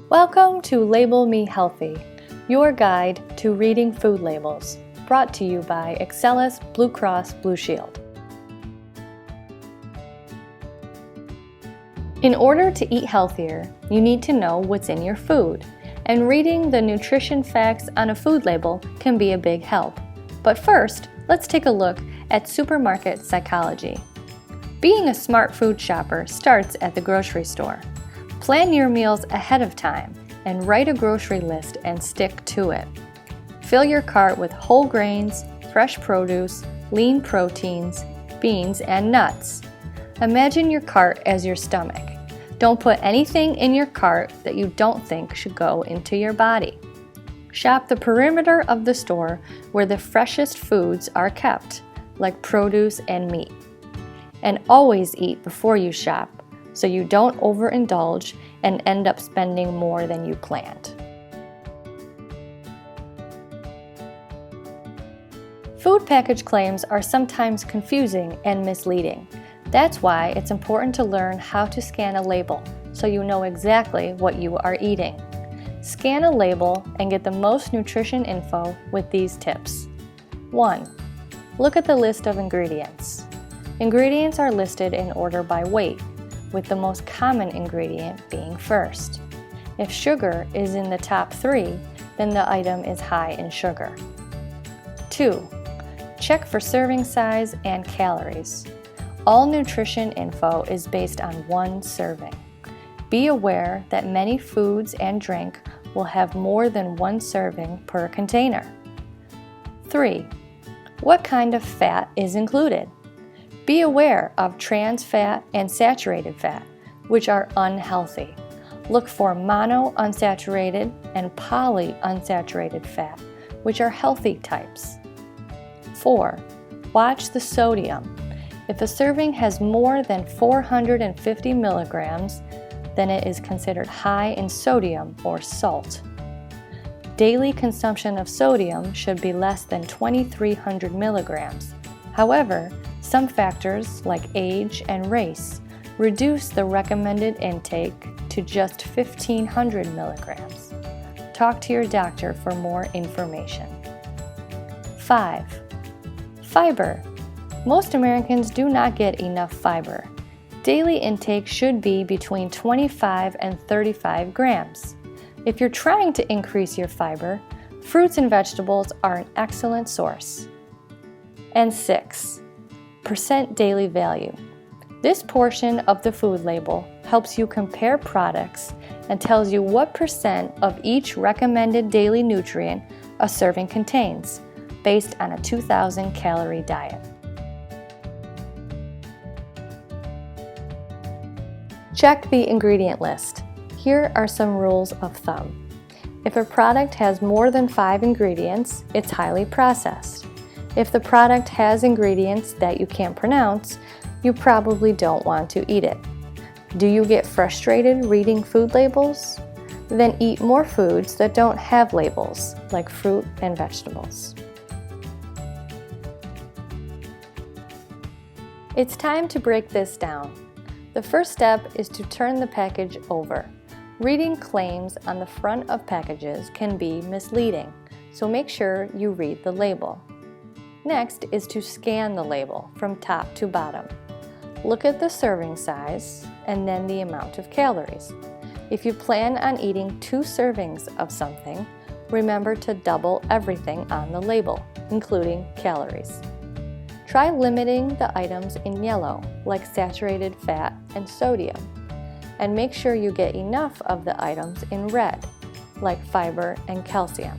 Welcome to Label Me Healthy, your guide to reading food labels, brought to you by Excelis Blue Cross Blue Shield. In order to eat healthier, you need to know what's in your food, and reading the nutrition facts on a food label can be a big help. But first, let's take a look at supermarket psychology. Being a smart food shopper starts at the grocery store. Plan your meals ahead of time and write a grocery list and stick to it. Fill your cart with whole grains, fresh produce, lean proteins, beans, and nuts. Imagine your cart as your stomach. Don't put anything in your cart that you don't think should go into your body. Shop the perimeter of the store where the freshest foods are kept, like produce and meat. And always eat before you shop, so you don't overindulge and end up spending more than you planned. Food package claims are sometimes confusing and misleading. That's why it's important to learn how to scan a label so you know exactly what you are eating. Scan a label and get the most nutrition info with these tips. 1. Look at the list of ingredients. Ingredients are listed in order by weight, with the most common ingredient being first. If sugar is in the top 3, then the item is high in sugar. 2. Check for serving size and calories. All nutrition info is based on one serving. Be aware that many foods and drink will have more than one serving per container. 3. What kind of fat is included? Be aware of trans fat and saturated fat, which are unhealthy. Look for monounsaturated and polyunsaturated fat, which are healthy types. 4. Watch the sodium. If a serving has more than 450 milligrams, then it is considered high in sodium or salt. Daily consumption of sodium should be less than 2,300 milligrams. However, some factors like age and race reduce the recommended intake to just 1,500 milligrams. Talk to your doctor for more information. 5. Fiber. Most Americans do not get enough fiber. Daily intake should be between 25 and 35 grams. If you're trying to increase your fiber, fruits and vegetables are an excellent source. And 6. Percent daily value. This portion of the food label helps you compare products and tells you what percent of each recommended daily nutrient a serving contains, based on a 2,000 calorie diet. Check the ingredient list. Here are some rules of thumb. If a product has more than 5 ingredients, it's highly processed. If the product has ingredients that you can't pronounce, you probably don't want to eat it. Do you get frustrated reading food labels? Then eat more foods that don't have labels, like fruit and vegetables. It's time to break this down. The first step is to turn the package over. Reading claims on the front of packages can be misleading, so make sure you read the label. Next is to scan the label from top to bottom. Look at the serving size and then the amount of calories. If you plan on eating 2 servings of something, remember to double everything on the label, including calories. Try limiting the items in yellow, like saturated fat and sodium, and make sure you get enough of the items in red, like fiber and calcium.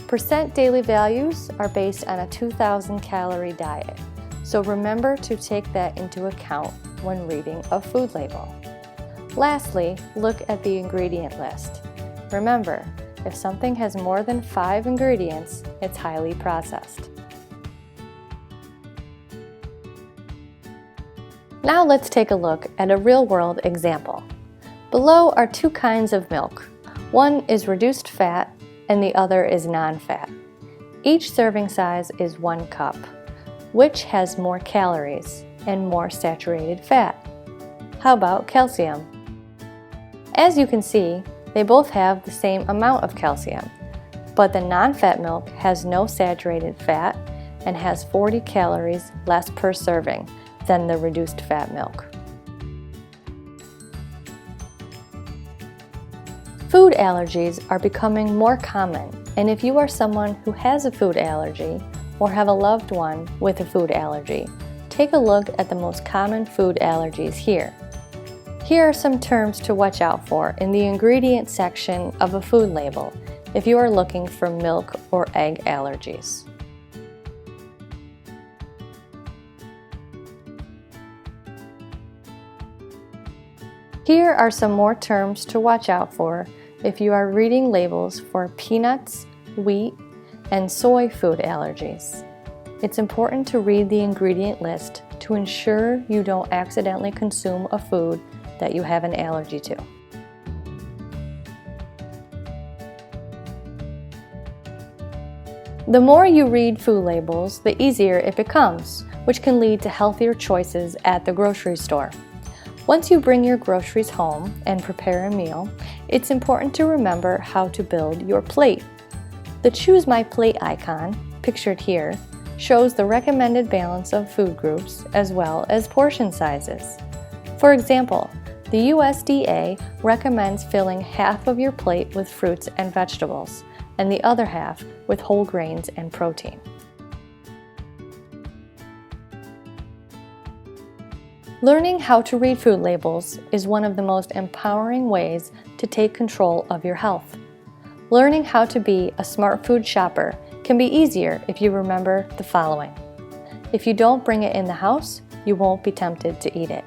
Percent daily values are based on a 2,000 calorie diet, so remember to take that into account when reading a food label. Lastly, look at the ingredient list. Remember, if something has more than 5 ingredients, it's highly processed. Now let's take a look at a real-world example. Below are 2 kinds of milk. One is reduced fat and the other is non-fat. Each serving size is 1 cup. Which has more calories and more saturated fat? How about calcium? As you can see, They both have the same amount of calcium, but the non-fat milk has no saturated fat and has 40 calories less per serving than the reduced fat milk. Food allergies are becoming more common, and if you are someone who has a food allergy or have a loved one with a food allergy, take a look at the most common food allergies here. Here are some terms to watch out for in the ingredient section of a food label if you are looking for milk or egg allergies. Here are some more terms to watch out for if you are reading labels for peanuts, wheat, and soy food allergies. It's important to read the ingredient list to ensure you don't accidentally consume a food that you have an allergy to. The more you read food labels, the easier it becomes, which can lead to healthier choices at the grocery store. Once you bring your groceries home and prepare a meal, it's important to remember how to build your plate. The Choose My Plate icon, pictured here, shows the recommended balance of food groups as well as portion sizes. For example, the USDA recommends filling half of your plate with fruits and vegetables, and the other half with whole grains and protein. Learning how to read food labels is one of the most empowering ways to take control of your health. Learning how to be a smart food shopper can be easier if you remember the following. If you don't bring it in the house, you won't be tempted to eat it.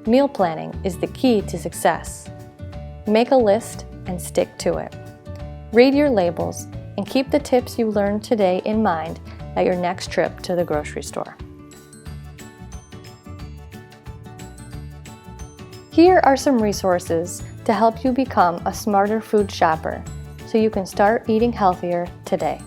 Meal planning is the key to success. Make a list and stick to it. Read your labels and keep the tips you learned today in mind at your next trip to the grocery store. Here are some resources to help you become a smarter food shopper so you can start eating healthier today.